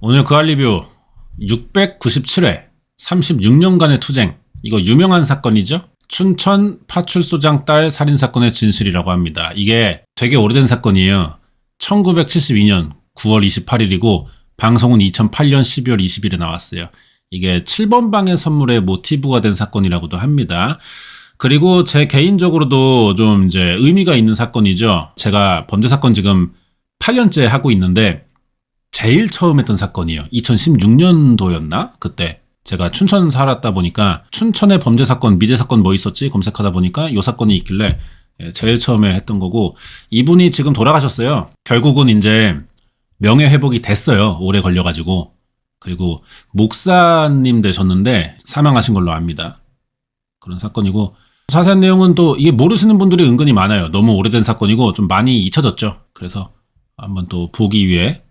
오늘 그 할 리뷰 697회 36년간의 투쟁. 이거 유명한 사건이죠. 춘천 파출소장 딸 살인사건의 진실이라고 합니다. 이게 되게 오래된 사건이에요. 1972년 9월 28일이고 방송은 2008년 12월 20일에 나왔어요. 이게 7번 방의 선물의 모티브가 된 사건이라고도 합니다. 그리고 제 개인적으로도 좀 이제 의미가 있는 사건이죠. 제가 범죄사건 지금 8년째 하고 있는데 제일 처음 했던 사건이에요. 2016년도였나? 그때 제가 춘천 살았다 보니까 춘천의 범죄사건, 미제사건 뭐 있었지? 검색하다 보니까 이 사건이 있길래 제일 처음에 했던 거고, 이분이 지금 돌아가셨어요. 결국은 이제 명예회복이 됐어요. 오래 걸려가지고. 그리고 목사님 되셨는데 사망하신 걸로 압니다. 그런 사건이고, 자세한 내용은 또 이게 모르시는 분들이 은근히 많아요. 너무 오래된 사건이고 좀 많이 잊혀졌죠. 그래서 한번 또 보기 위해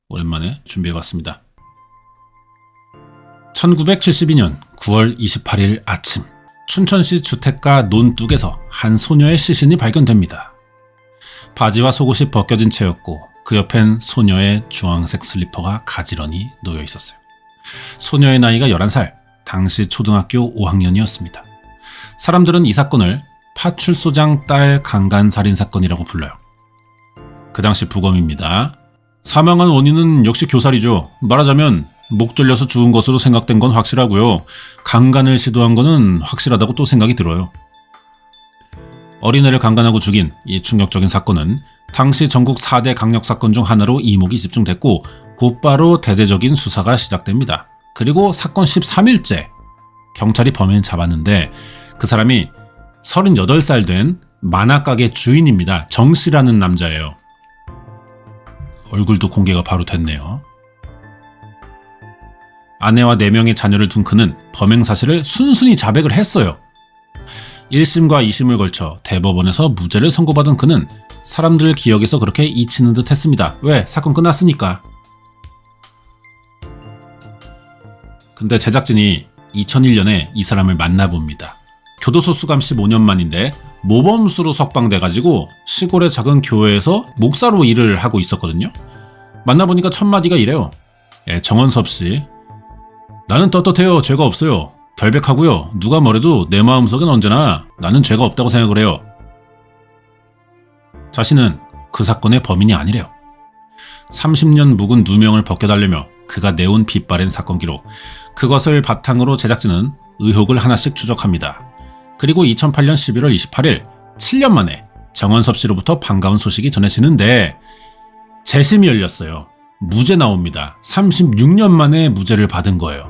오랜만에 준비해봤습니다. 1972년 9월 28일 아침, 춘천시 주택가 논둑에서 한 소녀의 시신이 발견됩니다. 바지와 속옷이 벗겨진 채였고 그 옆엔 소녀의 주황색 슬리퍼가 가지런히 놓여 있었어요. 소녀의 나이가 11살, 당시 초등학교 5학년이었습니다. 사람들은 이 사건을 파출소장 딸 강간살인사건이라고 불러요. 그 당시 부검입니다. 사망한 원인은 역시 교살이죠. 말하자면 목 졸려서 죽은 것으로 생각된 건 확실하고요. 강간을 시도한 거는 확실하다고 또 생각이 들어요. 어린애를 강간하고 죽인 이 충격적인 사건은 당시 전국 4대 강력사건 중 하나로 이목이 집중됐고 곧바로 대대적인 수사가 시작됩니다. 그리고 사건 13일째 경찰이 범인을 잡았는데 그 사람이 38살 된 만화가게 주인입니다. 정씨라는 남자예요. 얼굴도 공개가 바로 됐네요. 아내와 4명의 자녀를 둔 그는 범행 사실을 순순히 자백을 했어요. 1심과 2심을 걸쳐 대법원에서 무죄를 선고받은 그는 사람들 기억에서 그렇게 잊히는 듯 했습니다. 왜? 사건 끝났으니까. 근데 제작진이 2001년에 이 사람을 만나봅니다. 교도소 수감 15년 만인데 모범수로 석방돼가지고 시골의 작은 교회에서 목사로 일을 하고 있었거든요. 만나보니까 첫 마디가 이래요. 정원섭 씨, 나는 떳떳해요. 죄가 없어요. 결백하고요. 누가 뭐래도 내 마음속엔 언제나 나는 죄가 없다고 생각을 해요. 자신은 그 사건의 범인이 아니래요. 30년 묵은 누명을 벗겨달라며 그가 내온 빛바랜 사건 기록, 그것을 바탕으로 제작진은 의혹을 하나씩 추적합니다. 그리고 2008년 11월 28일 7년 만에 정원섭 씨로부터 반가운 소식이 전해지는데 재심이 열렸어요. 무죄 나옵니다. 36년 만에 무죄를 받은 거예요.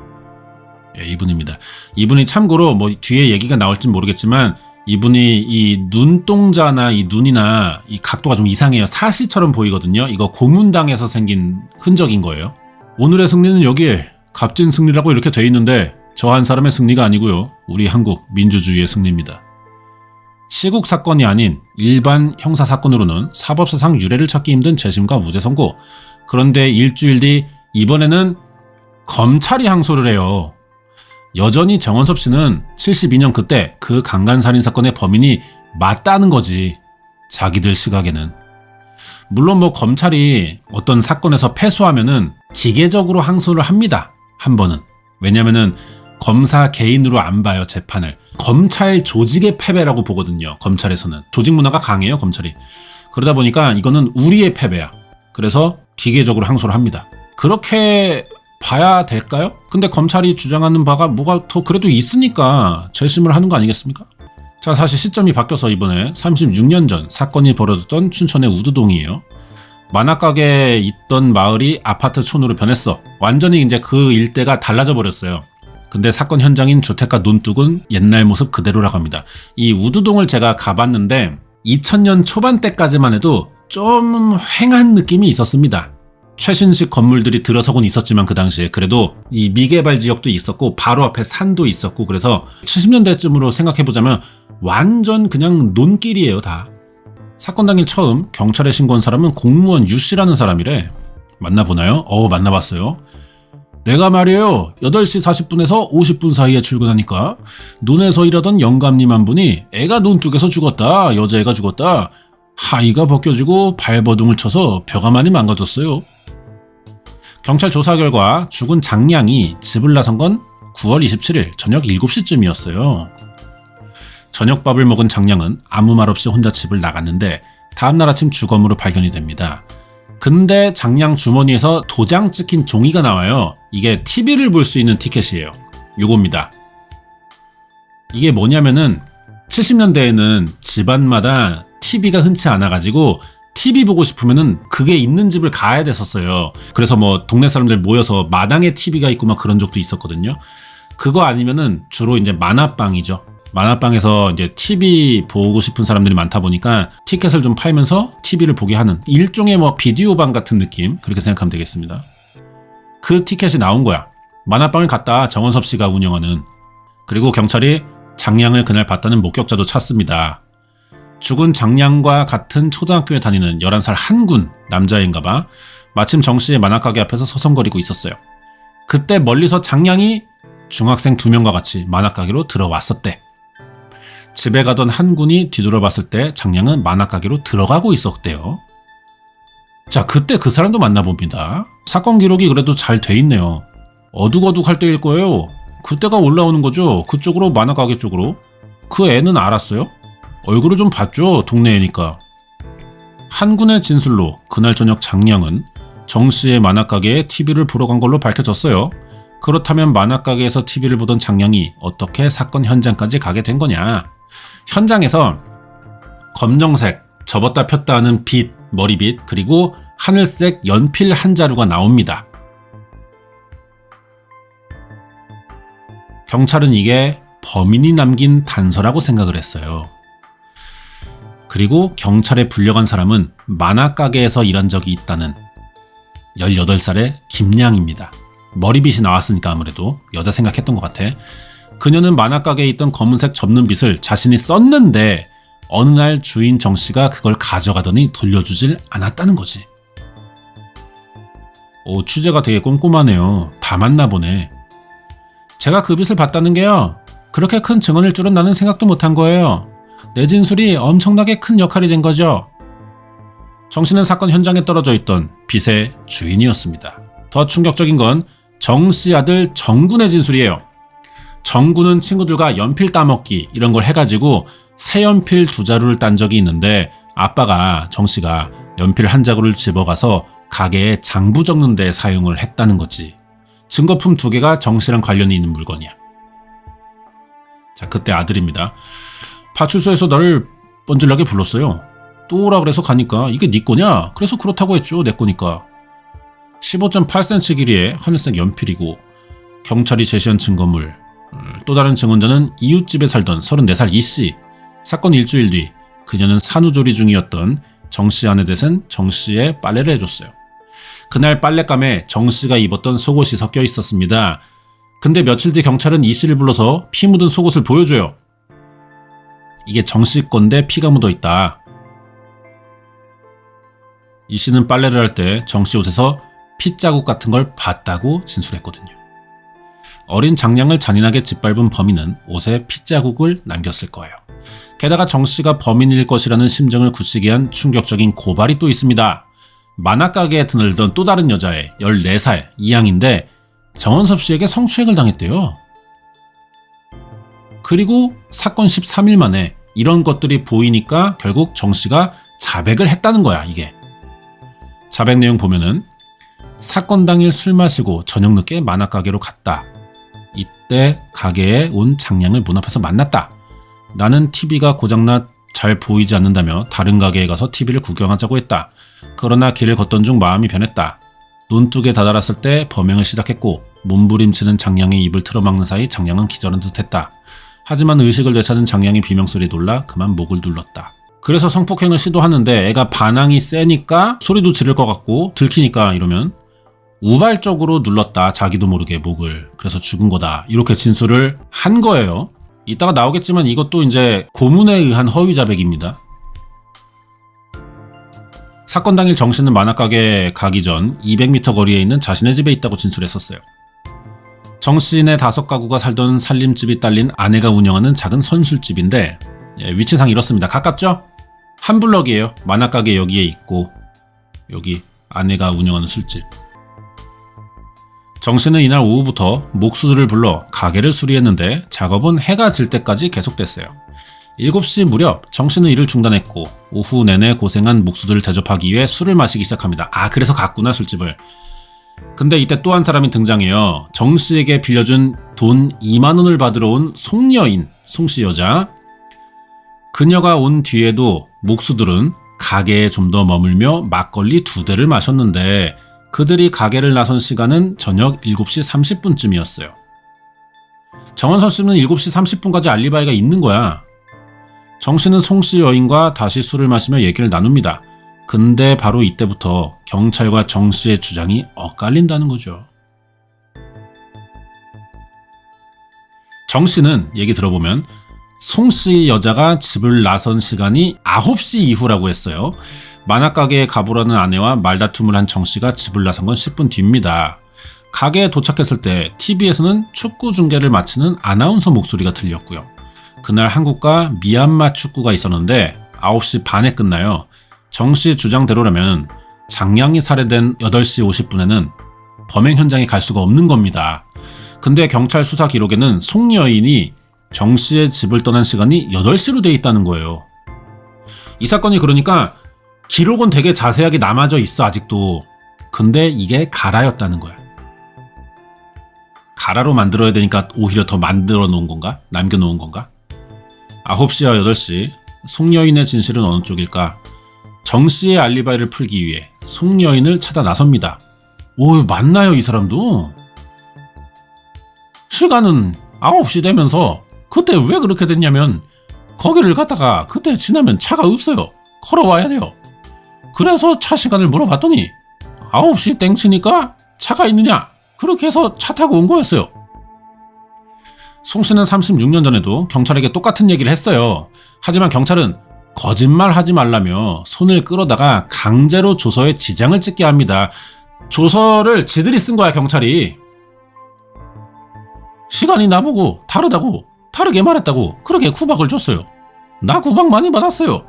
이분입니다. 이분이 참고로 뭐 뒤에 얘기가 나올진 모르겠지만 이분이 이 눈동자나 이 눈이나 이 각도가 좀 이상해요. 사시처럼 보이거든요. 이거 고문당해서 생긴 흔적인 거예요. 오늘의 승리는 여기에 값진 승리라고 이렇게 돼 있는데 저 한 사람의 승리가 아니고요. 우리 한국 민주주의의 승리입니다. 시국 사건이 아닌 일반 형사 사건으로는 사법사상 유례를 찾기 힘든 재심과 무죄 선고. 그런데 일주일 뒤 이번에는 검찰이 항소를 해요. 여전히 정원섭 씨는 72년 그때 그 강간살인 사건의 범인이 맞다는 거지. 자기들 시각에는. 물론 뭐 검찰이 어떤 사건에서 패소하면은 기계적으로 항소를 합니다. 한 번은. 왜냐면은 검사 개인으로 안 봐요, 재판을. 검찰 조직의 패배라고 보거든요, 검찰에서는. 조직 문화가 강해요, 검찰이. 그러다 보니까 이거는 우리의 패배야. 그래서 기계적으로 항소를 합니다. 그렇게 봐야 될까요? 근데 검찰이 주장하는 바가 뭐가 더 그래도 있으니까 재심을 하는 거 아니겠습니까? 자, 사실 시점이 바뀌어서 이번에 36년 전 사건이 벌어졌던 춘천의 우두동이에요. 만화가게에 있던 마을이 아파트촌으로 변했어. 완전히 이제 그 일대가 달라져 버렸어요. 근데 사건 현장인 주택가 논둑은 옛날 모습 그대로라고 합니다. 이 우두동을 제가 가봤는데 2000년 초반때까지만 해도 좀 휑한 느낌이 있었습니다. 최신식 건물들이 들어서곤 있었지만 그 당시에 그래도 이 미개발 지역도 있었고 바로 앞에 산도 있었고, 그래서 70년대쯤으로 생각해보자면 완전 그냥 논길이에요, 다. 사건 당일 처음 경찰에 신고한 사람은 공무원 유씨라는 사람이래. 만나보나요? 만나봤어요. 내가 말이에요, 8시 40분에서 50분 사이에 출근하니까 논에서 일하던 영감님 한 분이 애가 논둑에서 죽었다, 여자애가 죽었다, 하의가 벗겨지고 발버둥을 쳐서 벼가 많이 망가졌어요. 경찰 조사 결과 죽은 장량이 집을 나선 건 9월 27일 저녁 7시쯤이었어요. 저녁밥을 먹은 장량은 아무 말 없이 혼자 집을 나갔는데 다음날 아침 주검으로 발견이 됩니다. 근데 장량 주머니에서 도장 찍힌 종이가 나와요. 이게 TV를 볼 수 있는 티켓이에요. 요겁니다. 이게 뭐냐면은 70년대에는 집안마다 TV가 흔치 않아가지고 TV 보고 싶으면은 그게 있는 집을 가야 됐었어요. 그래서 뭐 동네 사람들 모여서 마당에 TV가 있고 막 그런 적도 있었거든요. 그거 아니면은 주로 이제 만화방이죠. 만화방에서 이제 TV 보고 싶은 사람들이 많다 보니까 티켓을 좀 팔면서 TV를 보게 하는 일종의 뭐 비디오방 같은 느낌, 그렇게 생각하면 되겠습니다. 그 티켓이 나온 거야. 만화방을 갔다, 정원섭 씨가 운영하는. 그리고 경찰이 장량을 그날 봤다는 목격자도 찾습니다. 죽은 장량과 같은 초등학교에 다니는 11살 한군 남자인가봐. 마침 정 씨의 만화가게 앞에서 서성거리고 있었어요. 그때 멀리서 장량이 중학생 2명과 같이 만화가게로 들어왔었대. 집에 가던 한군이 뒤돌아봤을 때 장량은 만화가게로 들어가고 있었대요. 자, 그때 그 사람도 만나봅니다. 사건 기록이 그래도 잘 돼 있네요. 어둑어둑할 때일 거예요. 그때가 올라오는 거죠. 그쪽으로, 만화가게 쪽으로. 그 애는 알았어요. 얼굴을 좀 봤죠. 동네 애니까. 한군의 진술로 그날 저녁 장량은 정 씨의 만화가게에 TV를 보러 간 걸로 밝혀졌어요. 그렇다면 만화가게에서 TV를 보던 장량이 어떻게 사건 현장까지 가게 된 거냐. 현장에서 검정색, 접었다 폈다 하는 빗, 머리빗, 그리고 하늘색 연필 한 자루가 나옵니다. 경찰은 이게 범인이 남긴 단서라고 생각을 했어요. 그리고 경찰에 불려간 사람은 만화가게에서 일한 적이 있다는 18살의 김양입니다. 머리빗이 나왔으니까 아무래도 여자 생각했던 것 같아. 그녀는 만화가게에 있던 검은색 접는 빗을 자신이 썼는데 어느 날 주인 정 씨가 그걸 가져가더니 돌려주질 않았다는 거지. 오, 취재가 되게 꼼꼼하네요. 다 맞나 보네. 제가 그 빗을 봤다는 게요, 그렇게 큰 증언일 줄은 나는 생각도 못한 거예요. 내 진술이 엄청나게 큰 역할이 된 거죠. 정 씨는 사건 현장에 떨어져 있던 빗의 주인이었습니다. 더 충격적인 건 정 씨 아들 정군의 진술이에요. 정군은 친구들과 연필 따먹기 이런 걸 해가지고 새 연필 2자루를 딴 적이 있는데 아빠가, 정 씨가 연필 한 자루를 집어가서 가게에 장부 적는 데 사용을 했다는 거지. 증거품 2개가 정 씨랑 관련이 있는 물건이야. 자, 그때 아들입니다. 파출소에서 나를 뻔질나게 불렀어요. 또 오라 그래서 가니까 이게 네 거냐? 그래서 그렇다고 했죠. 내 거니까. 15.8cm 길이의 하늘색 연필이고 경찰이 제시한 증거물. 또 다른 증언자는 이웃집에 살던 34살 이씨. 사건 일주일 뒤 그녀는 산후조리 중이었던 정씨 안에 대신 정씨의 빨래를 해줬어요. 그날 빨랫감에 정씨가 입었던 속옷이 섞여 있었습니다. 근데 며칠 뒤 경찰은 이씨를 불러서 피 묻은 속옷을 보여줘요. 이게 정씨 건데 피가 묻어 있다. 이씨는 빨래를 할 때 정씨 옷에서 핏자국 같은 걸 봤다고 진술했거든요. 어린 장량을 잔인하게 짓밟은 범인은 옷에 핏자국을 남겼을 거예요. 게다가 정씨가 범인일 것이라는 심정을 굳히게 한 충격적인 고발이 또 있습니다. 만화가게에 드늘던 또 다른 여자애 14살 이양인데 정원섭 씨에게 성추행을 당했대요. 그리고 사건 13일 만에 이런 것들이 보이니까 결국 정 씨가 자백을 했다는 거야, 이게. 자백 내용 보면은 사건 당일 술 마시고 저녁 늦게 만화가게로 갔다. 이때 가게에 온 장량을 문 앞에서 만났다. 나는 TV가 고장나 잘 보이지 않는다며 다른 가게에 가서 TV를 구경하자고 했다. 그러나 길을 걷던 중 마음이 변했다. 논둑에 다다랐을 때 범행을 시작했고 몸부림치는 장량의 입을 틀어막는 사이 장량은 기절한 듯했다. 하지만 의식을 되찾은 장량이 비명소리에 놀라 그만 목을 눌렀다. 그래서 성폭행을 시도하는데 애가 반항이 세니까 소리도 지를 것 같고 들키니까 이러면 우발적으로 눌렀다. 자기도 모르게 목을. 그래서 죽은 거다. 이렇게 진술을 한 거예요. 이따가 나오겠지만 이것도 이제 고문에 의한 허위 자백입니다. 사건 당일 정 씨는 만화가게 가기 전 200m 거리에 있는 자신의 집에 있다고 진술했었어요. 정 씨네 5가구가 살던 살림집이 딸린 아내가 운영하는 작은 선술집인데 위치상 이렇습니다. 가깝죠? 한 블럭이에요. 만화가게 여기에 있고 여기 아내가 운영하는 술집. 정 씨는 이날 오후부터 목수들을 불러 가게를 수리했는데 작업은 해가 질 때까지 계속됐어요. 7시 무렵 정 씨는 일을 중단했고 오후 내내 고생한 목수들을 대접하기 위해 술을 마시기 시작합니다. 그래서 갔구나, 술집을. 근데 이때 또 한 사람이 등장해요. 정 씨에게 빌려준 돈 2만 원을 받으러 온 송여인, 송 씨 여자. 그녀가 온 뒤에도 목수들은 가게에 좀 더 머물며 막걸리 2대를 마셨는데 그들이 가게를 나선 시간은 저녁 7시 30분쯤이었어요. 정원선 씨는 7시 30분까지 알리바이가 있는 거야. 정 씨는 송 씨 여인과 다시 술을 마시며 얘기를 나눕니다. 근데 바로 이때부터 경찰과 정 씨의 주장이 엇갈린다는 거죠. 정 씨는 얘기 들어보면 송 씨 여자가 집을 나선 시간이 9시 이후라고 했어요. 만화가게에 가보라는 아내와 말다툼을 한 정 씨가 집을 나선 건 10분 뒤입니다. 가게에 도착했을 때 TV에서는 축구 중계를 마치는 아나운서 목소리가 들렸고요. 그날 한국과 미얀마 축구가 있었는데 9시 반에 끝나요. 정 씨 주장대로라면 장량이 살해된 8시 50분에는 범행 현장에 갈 수가 없는 겁니다. 근데 경찰 수사 기록에는 송 여인이 정 씨의 집을 떠난 시간이 8시로 돼 있다는 거예요. 이 사건이 그러니까 기록은 되게 자세하게 남아져 있어, 아직도. 근데 이게 가라였다는 거야. 가라로 만들어야 되니까 오히려 더 만들어 놓은 건가? 남겨놓은 건가? 9시와 8시, 송 여인의 진실은 어느 쪽일까? 정 씨의 알리바이를 풀기 위해 송 여인을 찾아 나섭니다. 오, 맞나요, 이 사람도? 시간은 9시 되면서 그때 왜 그렇게 됐냐면 거기를 갔다가 그때 지나면 차가 없어요. 걸어와야 돼요. 그래서 차 시간을 물어봤더니 9시 땡치니까 차가 있느냐? 그렇게 해서 차 타고 온 거였어요. 송 씨는 36년 전에도 경찰에게 똑같은 얘기를 했어요. 하지만 경찰은 거짓말하지 말라며 손을 끌어다가 강제로 조서에 지장을 찍게 합니다. 조서를 지들이 쓴 거야, 경찰이. 시간이 나보고 다르게 말했다고 그렇게 구박을 줬어요. 나 구박 많이 받았어요.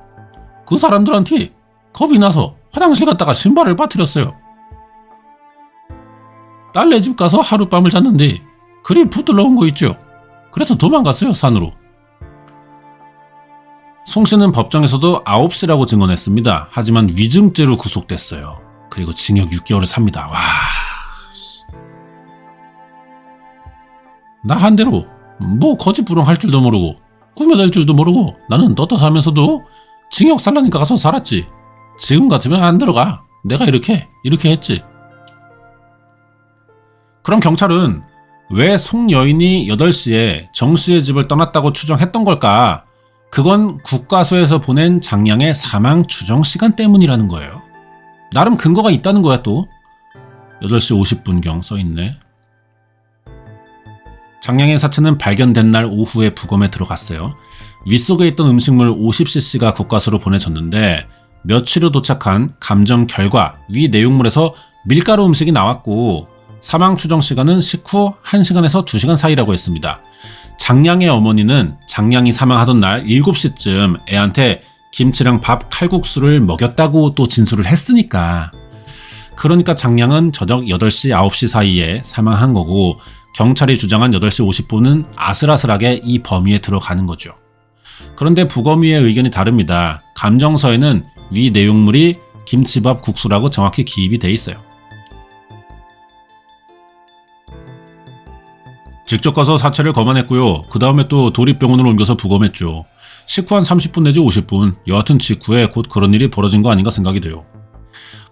그 사람들한테 겁이 나서 화장실 갔다가 신발을 빠뜨렸어요. 딸네 집 가서 하룻밤을 잤는데 그리 붙들러 온 거 있죠. 그래서 도망갔어요, 산으로. 송 씨는 법정에서도 9시라고 증언했습니다. 하지만 위증죄로 구속됐어요. 그리고 징역 6개월을 삽니다. 와, 나 한대로 뭐 거짓부렁 할 줄도 모르고 꾸며댈 줄도 모르고 나는 떳떳하면서도 징역 살라니까 가서 살았지. 지금 같으면 안 들어가. 내가 이렇게 했지. 그럼 경찰은 왜 송 여인이 8시에 정 씨의 집을 떠났다고 추정했던 걸까? 그건 국과수에서 보낸 장량의 사망 추정 시간 때문이라는 거예요. 나름 근거가 있다는 거야, 또. 8시 50분경 써있네. 장량의 사체는 발견된 날 오후에 부검에 들어갔어요. 윗속에 있던 음식물 50cc가 국과수로 보내졌는데 며칠 후 도착한 감정 결과 위 내용물에서 밀가루 음식이 나왔고 사망 추정 시간은 식후 1시간에서 2시간 사이라고 했습니다. 장량의 어머니는 장량이 사망하던 날 7시쯤 애한테 김치랑 밥, 칼국수를 먹였다고 또 진술을 했으니까. 그러니까 장량은 저녁 8시, 9시 사이에 사망한 거고 경찰이 주장한 8시 50분은 아슬아슬하게 이 범위에 들어가는 거죠. 그런데 부검위의 의견이 다릅니다. 감정서에는 위 내용물이 김치밥, 국수라고 정확히 기입이 돼 있어요. 직접 가서 사체를 검안했고요. 그 다음에 또 도립병원으로 옮겨서 부검했죠. 식후 한 30분 내지 50분, 여하튼 직후에 곧 그런 일이 벌어진 거 아닌가 생각이 돼요.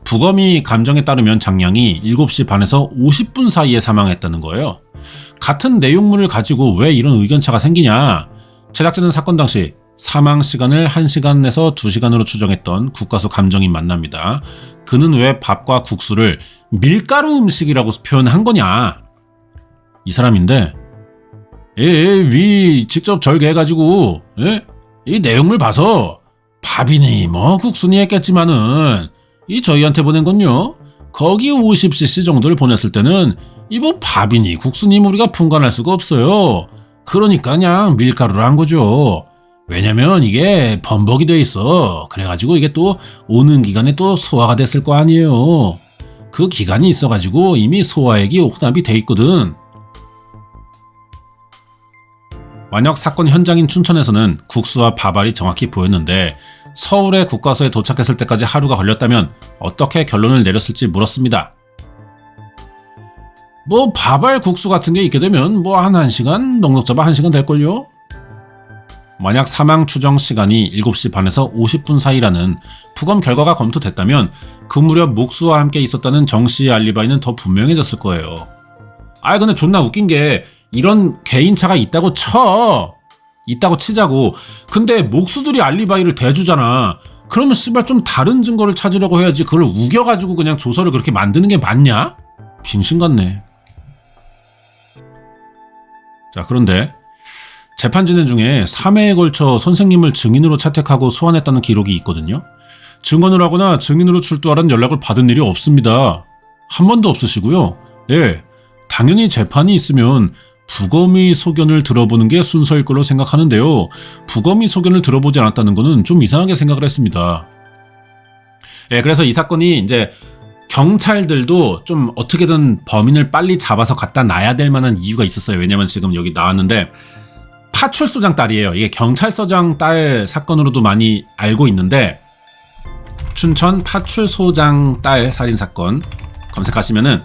부검이 감정에 따르면 장량이 7시 반에서 50분 사이에 사망했다는 거예요. 같은 내용물을 가지고 왜 이런 의견차가 생기냐? 제작진은 사건 당시 사망 시간을 1시간에서 2시간으로 추정했던 국과수 감정인 만납니다. 그는 왜 밥과 국수를 밀가루 음식이라고 표현한 거냐? 이 사람인데 위 직접 절개해가지고 이 내용물 봐서 밥이니 뭐 국수니 했겠지만은 이 저희한테 보낸 건요, 거기 50cc 정도를 보냈을 때는 이 뭐 밥이니 국수니 우리가 분간할 수가 없어요. 그러니까 그냥 밀가루를 한 거죠. 왜냐면 이게 범벅이 돼 있어. 그래가지고 이게 또 오는 기간에 또 소화가 됐을 거 아니에요. 그 기간이 있어가지고 이미 소화액이 오픈압이 돼 있거든. 만약 사건 현장인 춘천에서는 국수와 밥알이 정확히 보였는데 서울의 국과서에 도착했을 때까지 하루가 걸렸다면 어떻게 결론을 내렸을지 물었습니다. 뭐 밥알 국수 같은 게 있게 되면 뭐 한 1시간, 넉넉 잡아 1시간 될걸요? 만약 사망 추정 시간이 7시 반에서 50분 사이라는 부검 결과가 검토됐다면 그 무렵 목수와 함께 있었다는 정 씨의 알리바이는 더 분명해졌을 거예요. 근데 존나 웃긴 게 이런 개인차가 있다고 치자고. 근데 목수들이 알리바이를 대주잖아. 그러면 씨발 좀 다른 증거를 찾으려고 해야지 그걸 우겨가지고 그냥 조서를 그렇게 만드는 게 맞냐? 빙신 같네. 자, 그런데 재판 진행 중에 3회에 걸쳐 선생님을 증인으로 채택하고 소환했다는 기록이 있거든요. 증언을 하거나 증인으로 출두하라는 연락을 받은 일이 없습니다. 한 번도 없으시고요. 예, 당연히 재판이 있으면 부검의 소견을 들어보는 게 순서일 걸로 생각하는데요. 부검의 소견을 들어보지 않았다는 거는 좀 이상하게 생각을 했습니다. 예, 그래서 이 사건이 이제 경찰들도 좀 어떻게든 범인을 빨리 잡아서 갖다 놔야 될 만한 이유가 있었어요. 왜냐면 지금 여기 나왔는데 파출소장 딸이에요. 이게 경찰서장 딸 사건으로도 많이 알고 있는데 춘천 파출소장 딸 살인사건 검색하시면은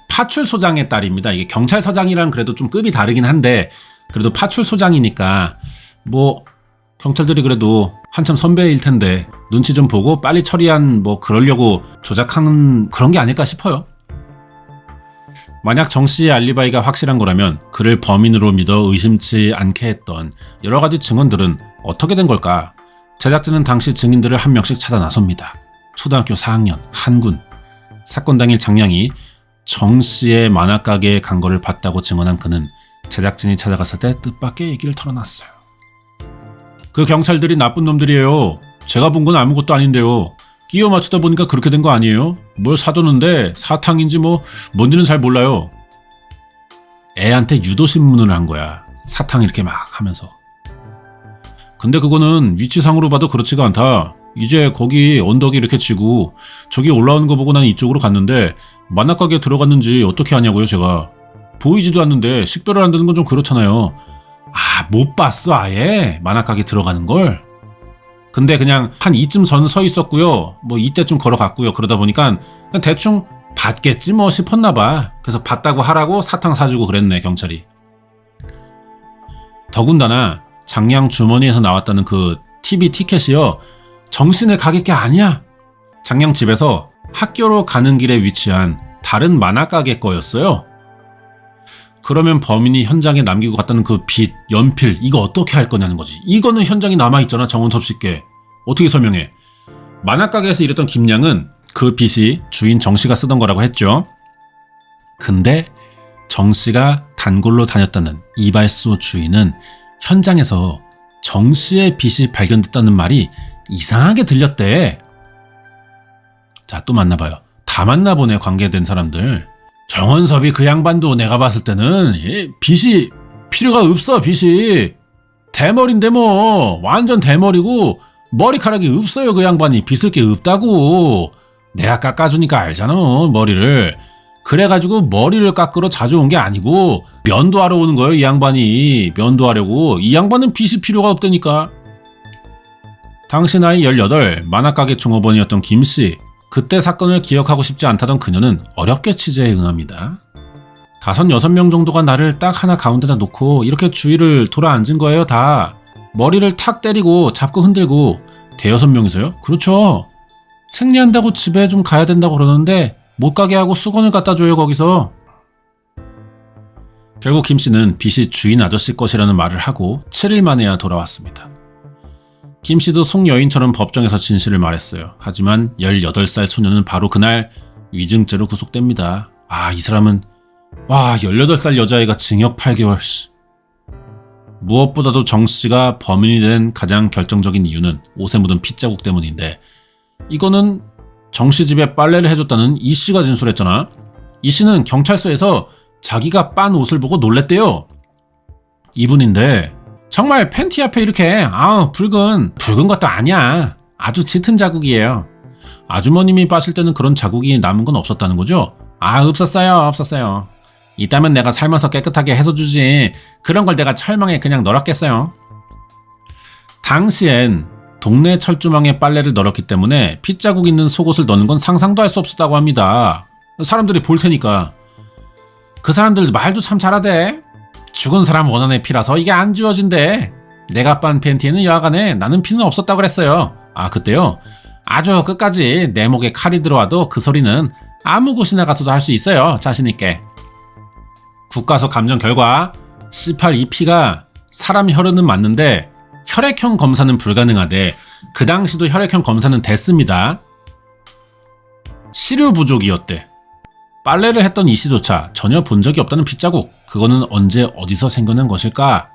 파출소장의 딸입니다. 이게 경찰서장이랑 그래도 좀 급이 다르긴 한데 그래도 파출소장이니까 뭐 경찰들이 그래도 한참 선배일 텐데 눈치 좀 보고 빨리 처리한 뭐 그러려고 조작한 그런 게 아닐까 싶어요. 만약 정 씨의 알리바이가 확실한 거라면 그를 범인으로 믿어 의심치 않게 했던 여러 가지 증언들은 어떻게 된 걸까? 제작진은 당시 증인들을 한 명씩 찾아 나섭니다. 초등학교 4학년 한군. 사건 당일 장량이 정 씨의 만화가게에 간 거를 봤다고 증언한 그는 제작진이 찾아갔을 때 뜻밖의 얘기를 털어놨어요. 그 경찰들이 나쁜 놈들이에요. 제가 본 건 아무것도 아닌데요. 끼워 맞추다 보니까 그렇게 된 거 아니에요? 뭘 사줬는데 사탕인지 뭐 뭔지는 잘 몰라요. 애한테 유도신문을 한 거야. 사탕 이렇게 막 하면서. 근데 그거는 위치상으로 봐도 그렇지가 않다. 이제 거기 언덕이 이렇게 지고 저기 올라오는 거 보고 난 이쪽으로 갔는데 만화가게에 들어갔는지 어떻게 아냐고요 제가. 보이지도 않는데 식별을 한다는 건 좀 그렇잖아요. 못 봤어 아예? 만화가게 들어가는 걸? 근데 그냥 한 이쯤 전 서 있었고요. 뭐 이때쯤 걸어갔고요. 그러다 보니까 그냥 대충 봤겠지 뭐 싶었나 봐. 그래서 봤다고 하라고 사탕 사주고 그랬네 경찰이. 더군다나 장량 주머니에서 나왔다는 그 TV 티켓이요. 정신을 가길 게 아니야. 장량 집에서 학교로 가는 길에 위치한 다른 만화가게 거였어요. 그러면 범인이 현장에 남기고 갔다는 그 빗, 연필 이거 어떻게 할 거냐는 거지. 이거는 현장에 남아있잖아 정은섭 씨께. 어떻게 설명해? 만화가게에서 일했던 김양은 그 빗이 주인 정 씨가 쓰던 거라고 했죠. 근데 정 씨가 단골로 다녔다는 이발소 주인은 현장에서 정 씨의 빗이 발견됐다는 말이 이상하게 들렸대. 자, 또 만나봐요. 다 만나보네 관계된 사람들. 정원섭이 그 양반도 내가 봤을 때는 빗이 필요가 없어. 빗이 대머리인데 뭐 완전 대머리고 머리카락이 없어요. 그 양반이 빗을 게 없다고. 내가 깎아주니까 알잖아 머리를. 그래가지고 머리를 깎으러 자주 온 게 아니고 면도하러 오는 거예요. 이 양반이 면도하려고. 이 양반은 빗이 필요가 없다니까. 당시 나이 18 만화가게 종업원이었던 김씨. 그때 사건을 기억하고 싶지 않다던 그녀는 어렵게 취재에 응합니다. 5-6명 정도가 나를 딱 하나 가운데다 놓고 이렇게 주위를 돌아 앉은 거예요. 다 머리를 탁 때리고 잡고 흔들고. 5-6명이서요? 그렇죠. 생리한다고 집에 좀 가야 된다고 그러는데 못 가게 하고 수건을 갖다 줘요 거기서. 결국 김씨는 빗이 주인 아저씨 것이라는 말을 하고 7일 만에야 돌아왔습니다. 김씨도 송여인처럼 법정에서 진실을 말했어요. 하지만 18살 소녀는 바로 그날 위증죄로 구속됩니다. 이 사람은 18살 여자애가 징역 8개월. 무엇보다도 정씨가 범인이 된 가장 결정적인 이유는 옷에 묻은 핏자국 때문인데 이거는 정씨 집에 빨래를 해줬다는 이씨가 진술했잖아. 이씨는 경찰서에서 자기가 빤 옷을 보고 놀랬대요. 이분인데 정말 팬티 앞에 이렇게 붉은 것도 아니야. 아주 짙은 자국이에요. 아주머님이 빠실 때는 그런 자국이 남은 건 없었다는 거죠? 아, 없었어요. 이따면 내가 삶아서 깨끗하게 해서 주지. 그런 걸 내가 철망에 그냥 널었겠어요. 당시엔 동네 철조망에 빨래를 널었기 때문에 핏자국 있는 속옷을 넣는 건 상상도 할 수 없었다고 합니다. 사람들이 볼 테니까. 그 사람들 말도 참 잘하대. 죽은 사람 원한의 피라서 이게 안 지워진대. 내가 빤 팬티에는 여하간에 나는 피는 없었다고 그랬어요. 아, 그때요? 아주 끝까지 내 목에 칼이 들어와도 그 소리는 아무 곳이나 가서도 할 수 있어요. 자신있게. 국가서 감정 결과 C8 이 피가 사람 혈흔은 맞는데 혈액형 검사는 불가능하대. 그 당시도 혈액형 검사는 됐습니다. 시류 부족이었대. 빨래를 했던 이씨조차 전혀 본 적이 없다는 핏자국. 그거는 언제 어디서 생겨난 것일까?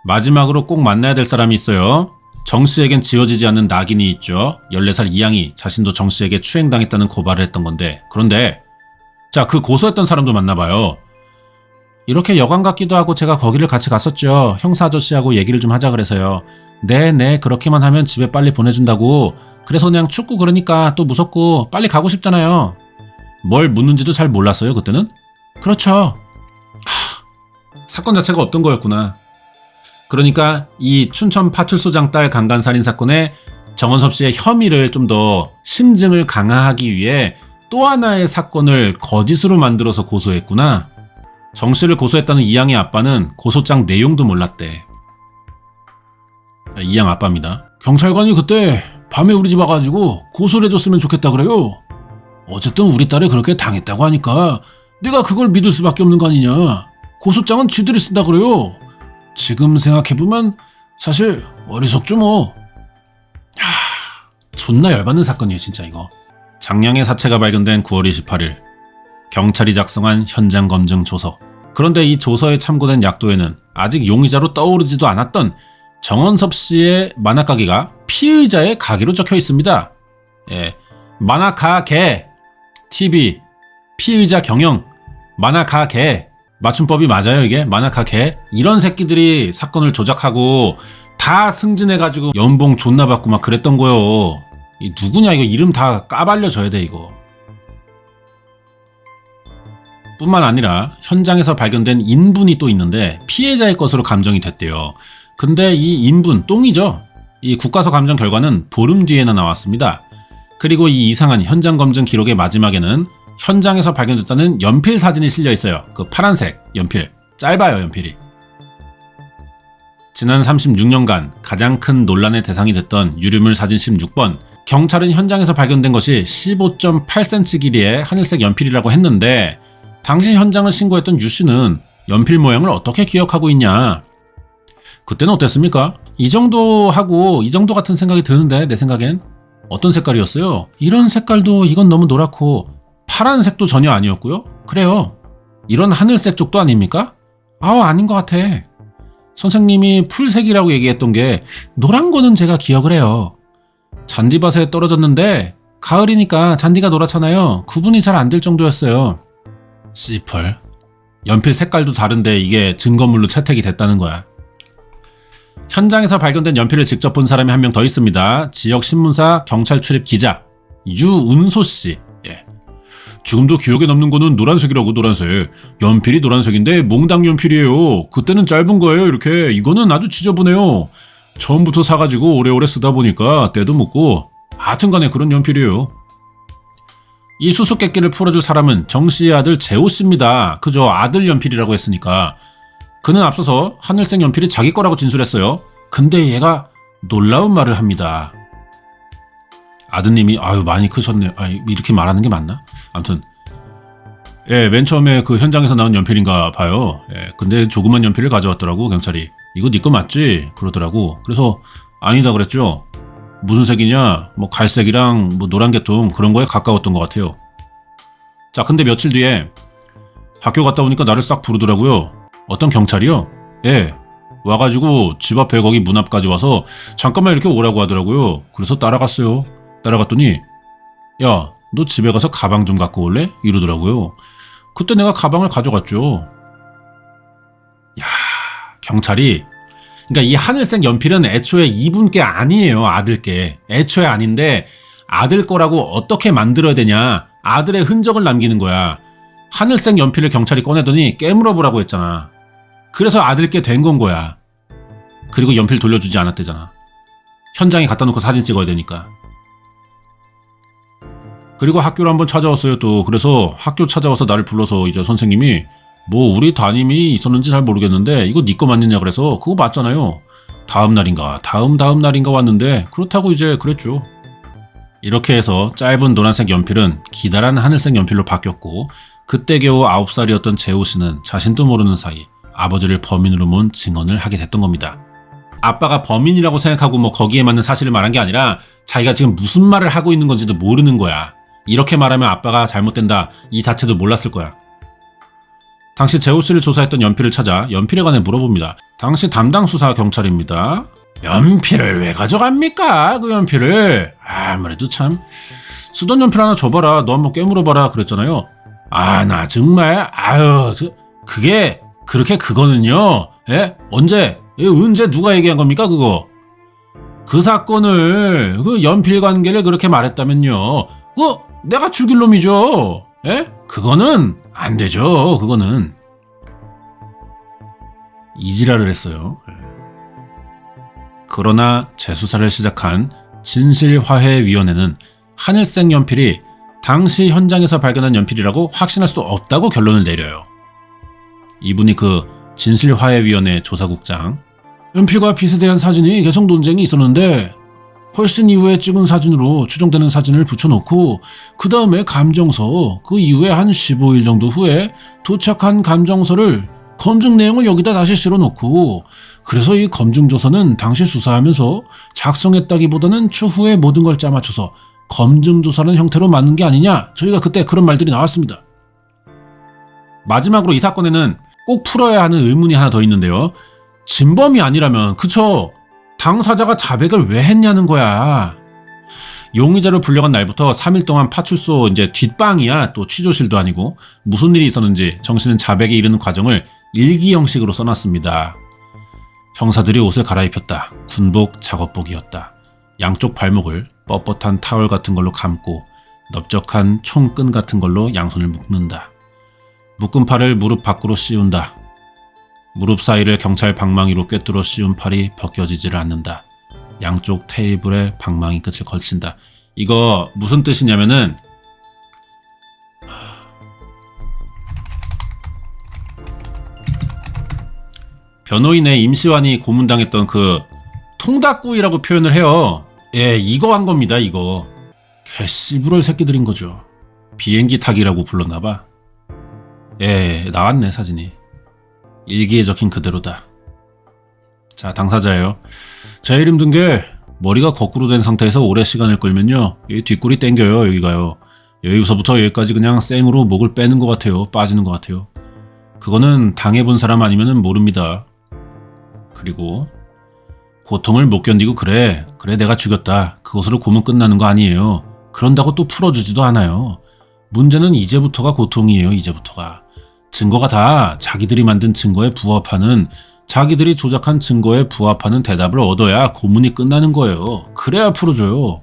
마지막으로 꼭 만나야 될 사람이 있어요. 정씨에겐 지워지지 않는 낙인이 있죠. 14살 이양이 자신도 정씨에게 추행당했다는 고발을 했던 건데, 그런데 자, 그 고소했던 사람도 만나봐요. 이렇게 여관 같기도 하고 제가 거기를 같이 갔었죠. 형사 아저씨하고 얘기를 좀 하자 그래서요. 네, 그렇게만 하면 집에 빨리 보내준다고. 그래서 그냥 춥고 그러니까 또 무섭고 빨리 가고 싶잖아요. 뭘 묻는지도 잘 몰랐어요, 그때는? 그렇죠. 사건 자체가 어떤 거였구나. 그러니까 이 춘천 파출소장 딸 강간살인 사건에 정원섭 씨의 혐의를 좀 더 심증을 강화하기 위해 또 하나의 사건을 거짓으로 만들어서 고소했구나. 정 씨를 고소했다는 이양의 아빠는 고소장 내용도 몰랐대. 이양 아빠입니다. 경찰관이 그때 밤에 우리 집 와가지고 고소를 해줬으면 좋겠다 그래요. 어쨌든 우리 딸이 그렇게 당했다고 하니까 내가 그걸 믿을 수밖에 없는 거 아니냐. 고소장은 쥐들이 쓴다 그래요. 지금 생각해보면 사실 어리석죠 뭐. 존나 열받는 사건이에요 진짜 이거. 장량의 사체가 발견된 9월 28일 경찰이 작성한 현장 검증 조서. 그런데 이 조서에 참고된 약도에는 아직 용의자로 떠오르지도 않았던 정원섭 씨의 만화가게가 피의자의 가게로 적혀 있습니다. 예, 만화가게, TV, 피의자 경영, 만화가게. 맞춤법이 맞아요 이게? 만화가게. 이런 새끼들이 사건을 조작하고 다 승진해가지고 연봉 존나 받고 막 그랬던 거요. 이 누구냐 이거 이름 다 까발려줘야 돼 이거. 뿐만 아니라 현장에서 발견된 인분이 또 있는데 피해자의 것으로 감정이 됐대요. 근데 이 인분, 똥이죠. 이 국가서 감정 결과는 보름 뒤에나 나왔습니다. 그리고 이 이상한 현장 검증 기록의 마지막에는 현장에서 발견됐다는 연필 사진이 실려 있어요. 그 파란색 연필. 짧아요 연필이. 지난 36년간 가장 큰 논란의 대상이 됐던 유류물 사진 16번. 경찰은 현장에서 발견된 것이 15.8cm 길이의 하늘색 연필이라고 했는데 당시 현장을 신고했던 유 씨는 연필 모양을 어떻게 기억하고 있냐. 그때는 어땠습니까? 이 정도 하고 이 정도 같은 생각이 드는데 내 생각엔 어떤 색깔이었어요? 이런 색깔도 이건 너무 노랗고 파란색도 전혀 아니었고요. 그래요. 이런 하늘색 쪽도 아닙니까? 아닌 것 같아. 선생님이 풀색이라고 얘기했던 게 노란 거는 제가 기억을 해요. 잔디밭에 떨어졌는데 가을이니까 잔디가 노랗잖아요. 구분이 잘 안 될 정도였어요. 씨펄. 연필 색깔도 다른데 이게 증거물로 채택이 됐다는 거야. 현장에서 발견된 연필을 직접 본 사람이 한 명 더 있습니다. 지역 신문사 경찰 출입 기자 유운소 씨. 예. 지금도 기억에 남는 거는 노란색이라고. 노란색. 연필이 노란색인데 몽당 연필이에요. 그때는 짧은 거예요. 이렇게. 이거는 아주 지저분해요. 처음부터 사가지고 오래오래 쓰다 보니까 때도 묻고 하여튼간에 그런 연필이에요. 이 수수께끼를 풀어줄 사람은 정씨의 아들 재호씨입니다. 그저 아들 연필이라고 했으니까. 그는 앞서서 하늘색 연필이 자기 거라고 진술했어요. 근데 얘가 놀라운 말을 합니다. 아드님이 많이 크셨네요. 이렇게 말하는 게 맞나? 아무튼 예, 맨 처음에 그 현장에서 나온 연필인가 봐요. 예, 근데 조그만 연필을 가져왔더라고 경찰이. 이거 네 거 맞지? 그러더라고. 그래서 아니다 그랬죠. 무슨 색이냐? 뭐 갈색이랑 뭐 노란 계통 그런 거에 가까웠던 것 같아요. 자, 근데 며칠 뒤에 학교 갔다 오니까 나를 싹 부르더라고요. 어떤 경찰이요? 예. 와가지고 집 앞에 거기 문 앞까지 와서 잠깐만 이렇게 오라고 하더라고요. 그래서 따라갔어요. 따라갔더니 야, 너 집에 가서 가방 좀 갖고 올래? 이러더라고요. 그때 내가 가방을 가져갔죠. 야, 경찰이 그러니까 이 하늘색 연필은 애초에 이분 게 아니에요. 아들 게. 애초에 아닌데 아들 거라고 어떻게 만들어야 되냐. 아들의 흔적을 남기는 거야. 하늘색 연필을 경찰이 꺼내더니 깨물어 보라고 했잖아. 그래서 아들께 된 건 거야. 그리고 연필 돌려주지 않았대잖아. 현장에 갖다 놓고 사진 찍어야 되니까. 그리고 학교를 한번 찾아왔어요 또. 그래서 학교 찾아와서 나를 불러서 이제 선생님이 뭐 우리 담임이 있었는지 잘 모르겠는데 이거 네 거 맞느냐 그래서 그거 맞잖아요. 다음 날인가 다음 날인가 왔는데 그렇다고 이제 그랬죠. 이렇게 해서 짧은 노란색 연필은 기다란 하늘색 연필로 바뀌었고 그때 겨우 9살이었던 재호 씨는 자신도 모르는 사이 아버지를 범인으로 몬 증언을 하게 됐던 겁니다. 아빠가 범인이라고 생각하고 뭐 거기에 맞는 사실을 말한 게 아니라 자기가 지금 무슨 말을 하고 있는 건지도 모르는 거야. 이렇게 말하면 아빠가 잘못된다 이 자체도 몰랐을 거야. 당시 재호 씨를 조사했던 연필을 찾아 연필에 관해 물어봅니다. 당시 담당 수사 경찰입니다. 연필을 왜 가져갑니까? 그 연필을. 아무래도 참. 쓰던 연필 하나 줘봐라. 너 한번 깨물어봐라. 그랬잖아요. 아, 나 정말. 아유, 그게 그렇게 그거는요. 예? 언제 누가 얘기한 겁니까 그거? 그 사건을 그 연필 관계를 그렇게 말했다면요. 내가 죽일 놈이죠. 예? 그거는 안 되죠. 그거는. 이지랄을 했어요. 그러나 재수사를 시작한 진실화해위원회는 하늘색 연필이 당시 현장에서 발견한 연필이라고 확신할 수 없다고 결론을 내려요. 이분이 그 진실화해위원회 조사국장. 연필과 빛에 대한 사진이 계속 논쟁이 있었는데 훨씬 이후에 찍은 사진으로 추정되는 사진을 붙여놓고 그 다음에 감정서, 그 이후에 한 15일 정도 후에 도착한 감정서를 검증 내용을 여기다 다시 실어놓고 그래서 이 검증조서는 당시 수사하면서 작성했다기보다는 추후에 모든 걸 짜맞춰서 검증조사라는 형태로 만든 게 아니냐. 저희가 그때 그런 말들이 나왔습니다. 마지막으로 이 사건에는 꼭 풀어야 하는 의문이 하나 더 있는데요. 진범이 아니라면 그쵸? 당사자가 자백을 왜 했냐는 거야. 용의자로 불려간 날부터 3일 동안 파출소 이제 뒷방이야. 또 취조실도 아니고 무슨 일이 있었는지 정씨는 자백에 이르는 과정을 일기 형식으로 써놨습니다. 형사들이 옷을 갈아입혔다. 군복 작업복이었다. 양쪽 발목을 뻣뻣한 타월 같은 걸로 감고 넓적한 총끈 같은 걸로 양손을 묶는다. 묶은 팔을 무릎 밖으로 씌운다. 무릎 사이를 경찰 방망이로 꿰뚫어 씌운 팔이 벗겨지지를 않는다. 양쪽 테이블에 방망이 끝을 걸친다. 이거 무슨 뜻이냐면은 변호인의 임시완이 고문당했던 그 통닭구이라고 표현을 해요. 예, 이거 한 겁니다. 이거. 개씨부럴 새끼들인 거죠. 비행기 타기라고 불렀나봐. 예, 나왔네 사진이. 일기에 적힌 그대로다. 자, 당사자예요. 제 이름 든 게 머리가 거꾸로 된 상태에서 오래 시간을 끌면요. 이 뒷골이 땡겨요. 여기가요. 여기서부터 여기까지 그냥 생으로 목을 빼는 것 같아요. 빠지는 것 같아요. 그거는 당해본 사람 아니면 모릅니다. 그리고 고통을 못 견디고 그래 내가 죽였다. 그것으로 고문 끝나는 거 아니에요. 그런다고 또 풀어주지도 않아요. 문제는 이제부터가 고통이에요. 이제부터가. 증거가 다 자기들이 만든 증거에 부합하는, 자기들이 조작한 증거에 부합하는 대답을 얻어야 고문이 끝나는 거예요. 그래야 풀어줘요.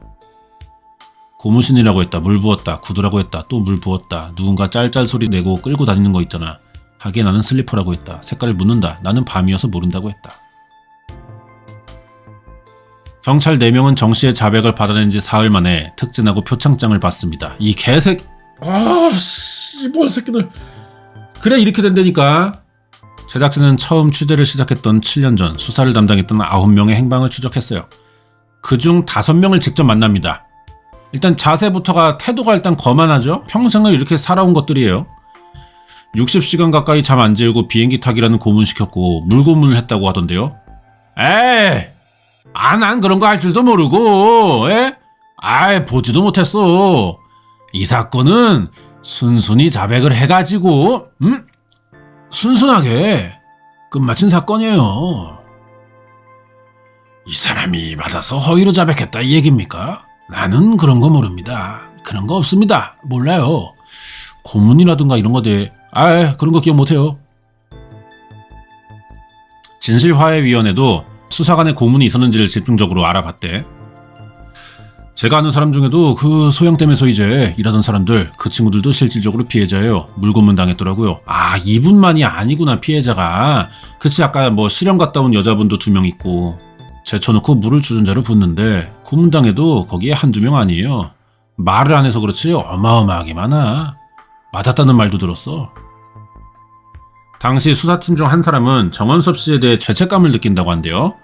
고무신이라고 했다. 물 부었다. 구두라고 했다. 또 물 부었다. 누군가 짤짤 소리 내고 끌고 다니는 거 있잖아. 하기에 나는 슬리퍼라고 했다. 색깔을 묻는다. 나는 밤이어서 모른다고 했다. 경찰 4명은 정씨의 자백을 받아낸 지 사흘 만에 특진하고 표창장을 받습니다. 이 개색... 씨발 새끼들... 그래 이렇게 된다니까. 제작진은 처음 취재를 시작했던 7년 전 수사를 담당했던 9명의 행방을 추적했어요. 그중 5명을 직접 만납니다. 일단 자세부터가 태도가 일단 거만하죠. 평생을 이렇게 살아온 것들이에요. 60시간 가까이 잠 안 재우고 비행기 타기라는 고문시켰고 물고문을 했다고 하던데요. 에이! 난 그런 거 할 줄도 모르고, 보지도 못했어. 이 사건은 순순히 자백을 해가지고, 순순하게 끝마친 사건이에요. 이 사람이 받아서 허위로 자백했다 이 얘기입니까? 나는 그런 거 모릅니다. 그런 거 없습니다. 몰라요. 고문이라든가 이런 거대, 그런 거 기억 못해요. 진실화해위원회도 수사관의 고문이 있었는지를 집중적으로 알아봤대. 제가 아는 사람 중에도 그 소양댐에서 이제 일하던 사람들, 그 친구들도 실질적으로 피해자예요. 물고문 당했더라고요. 아, 이분만이 아니구나, 피해자가. 그치, 아까 뭐 실형 갔다 온 여자분도 2명 있고, 제쳐놓고 물을 주전자로 붓는데 고문당해도 거기에 한두 명 아니에요. 말을 안 해서 그렇지 어마어마하게 많아. 맞았다는 말도 들었어. 당시 수사팀 중 한 사람은 정원섭 씨에 대해 죄책감을 느낀다고 한대요.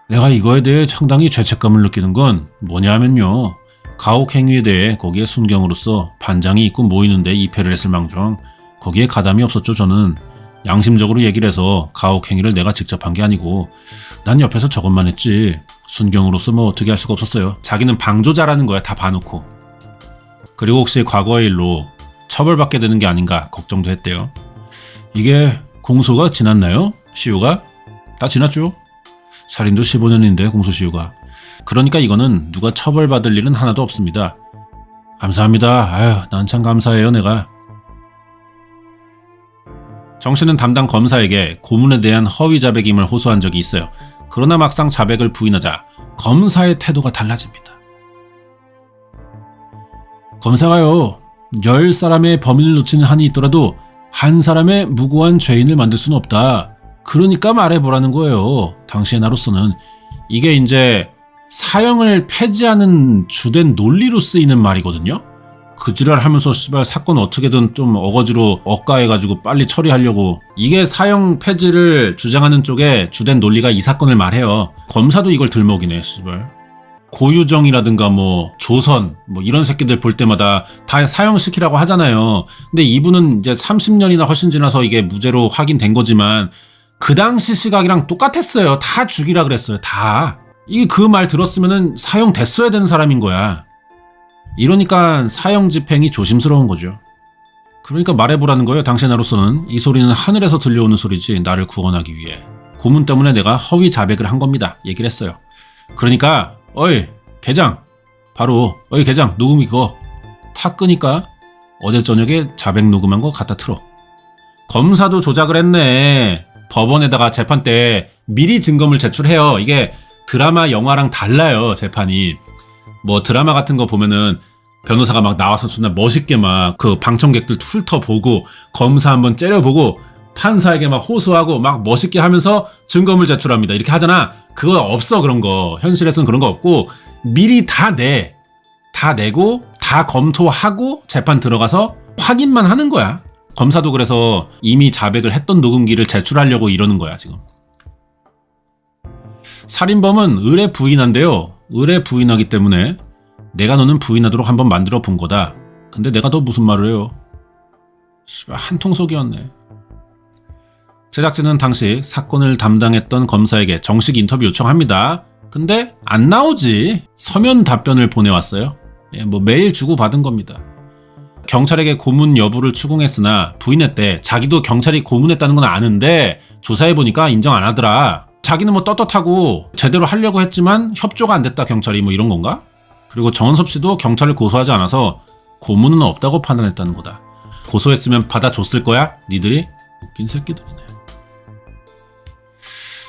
내가 이거에 대해 상당히 죄책감을 느끼는 건 뭐냐 하면요. 가혹 행위에 대해 거기에 순경으로서 반장이 있고 모이는데 입회를 했을 망정 거기에 가담이 없었죠. 저는 양심적으로 얘기를 해서 가혹 행위를 내가 직접 한 게 아니고 난 옆에서 저것만 했지. 순경으로서 뭐 어떻게 할 수가 없었어요. 자기는 방조자라는 거야. 다 봐놓고. 그리고 혹시 과거의 일로 처벌받게 되는 게 아닌가 걱정도 했대요. 이게 공소가 지났나요? 시효가? 다 지났죠. 살인도 15년인데 공소시효가. 그러니까 이거는 누가 처벌받을 일은 하나도 없습니다. 감사합니다. 아유, 난 참 감사해요, 내가. 정 씨는 담당 검사에게 고문에 대한 허위 자백임을 호소한 적이 있어요. 그러나 막상 자백을 부인하자 검사의 태도가 달라집니다. 검사가요, 10사람의 범인을 놓치는 한이 있더라도 한 사람의 무고한 죄인을 만들 수는 없다. 그러니까 말해보라는 거예요. 당시의 나로서는. 이게 이제 사형을 폐지하는 주된 논리로 쓰이는 말이거든요. 그 지랄하면서 씨발 사건 어떻게든 좀 어거지로 억가해가지고 빨리 처리하려고. 이게 사형 폐지를 주장하는 쪽에 주된 논리가 이 사건을 말해요. 검사도 이걸 들먹이네, 씨발. 고유정이라든가 뭐 조선 뭐 이런 새끼들 볼 때마다 다 사형시키라고 하잖아요. 근데 이분은 이제 30년이나 훨씬 지나서 이게 무죄로 확인된 거지만 그 당시 시각이랑 똑같았어요. 다 죽이라 그랬어요. 다. 이게 그 말 들었으면은 사형 됐어야 되는 사람인 거야. 이러니까 사형 집행이 조심스러운 거죠. 그러니까 말해보라는 거예요. 당신 나로서는. 이 소리는 하늘에서 들려오는 소리지 나를 구원하기 위해. 고문 때문에 내가 허위 자백을 한 겁니다. 얘기를 했어요. 그러니까 어이 계장 바로 어이 계장 녹음이 그거 탁 끄니까 어제 저녁에 자백 녹음한 거 갖다 틀어. 검사도 조작을 했네. 법원에다가 재판 때 미리 증거물 제출해요. 이게 드라마 영화랑 달라요. 재판이. 뭐 드라마 같은 거 보면은 변호사가 막 나와서 존나 멋있게 막 그 방청객들 훑어보고 검사 한번 째려보고 판사에게 막 호소하고 막 멋있게 하면서 증거물 제출합니다. 이렇게 하잖아. 그거 없어. 그런 거. 현실에서는 그런 거 없고 미리 다 내고 다 검토하고 재판 들어가서 확인만 하는 거야. 검사도 그래서 이미 자백을 했던 녹음기를 제출하려고 이러는 거야 지금. 살인범은 의뢰 부인한데요. 의뢰 부인하기 때문에 내가 너는 부인하도록 한번 만들어 본 거다. 근데 내가 너 무슨 말을 해요. 씨발 한통속이었네. 제작진은 당시 사건을 담당했던 검사에게 정식 인터뷰 요청합니다. 근데 안 나오지. 서면 답변을 보내왔어요. 뭐 메일 주고받은 겁니다. 경찰에게 고문 여부를 추궁했으나 부인했대. 자기도 경찰이 고문했다는 건 아는데 조사해보니까 인정 안 하더라. 자기는 뭐 떳떳하고 제대로 하려고 했지만 협조가 안 됐다 경찰이 뭐 이런 건가? 그리고 정원섭 씨도 경찰을 고소하지 않아서 고문은 없다고 판단했다는 거다. 고소했으면 받아줬을 거야? 니들이? 웃긴 새끼들이네.